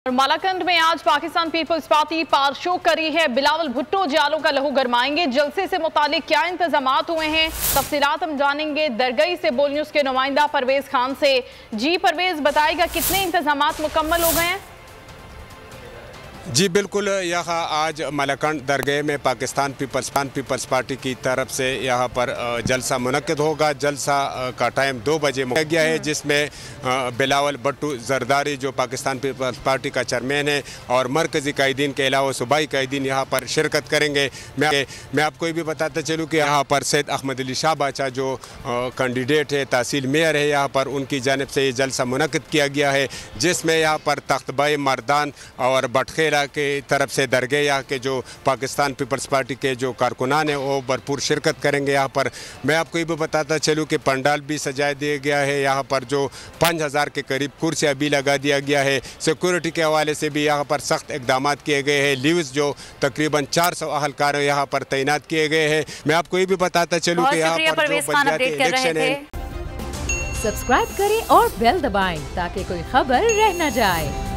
और मालाकंड में आज पाकिस्तान पीपल्स पार्टी पारशो करी है। बिलावल भुट्टो जालों का लहू गरमाएंगे। जलसे से मुतालिक क्या इंतजामात हुए हैं, तफसीलात हम जानेंगे दरगई से बोल न्यूज के नुमाइंदा परवेज खान से। जी परवेज, बताएगा कितने इंतजामात मुकम्मल हो गए हैं? जी बिल्कुल, यहाँ आज मालाकंड दरगाह में पाकिस्तान पीपल्स पार्टी की तरफ से यहाँ पर जलसा मुनक्किद होगा। जलसा का टाइम 2 बजे मुकर गया है, जिसमें बिलावल भुट्टो जरदारी जो पाकिस्तान पीपल्स पार्टी का चेयरमैन है और मरकज़ी कायदीन के अलावा सूबाई कायदीन यहाँ पर शिरकत करेंगे। मैं आपको ये भी बताता चलूँ कि यहाँ पर सैयद अहमद अली शाह बाचा जो कैंडिडेट है, तहसील मेयर है, यहाँ पर उनकी जानिब से ये जलसा मुनक्किद किया गया है, जिसमें यहाँ पर तख्तबाई मर्दान और बटखेरा के तरफ से दरगाह यहाँ के जो पाकिस्तान पीपल्स पार्टी के जो कारकुनान हैं वो भरपूर शिरकत करेंगे। यहाँ पर मैं आपको ये भी बताता चलूँ कि पंडाल भी सजा दिया गया है। यहाँ पर जो 5000 के करीब कुर्सियाँ भी लगा दिया गया है। सिक्योरिटी के हवाले से भी यहाँ पर सख्त इकदाम किए गए हैं। लीव्स जो तकरीबन 400 अहलकार यहाँ पर तैनात किए गए हैं। मैं आपको ये भी बताता चलूँ कि यहाँ पर जो पंचायती इलेक्शन है। सब्सक्राइब करें और बेल दबाएं ताकि कोई खबर रह न जाए।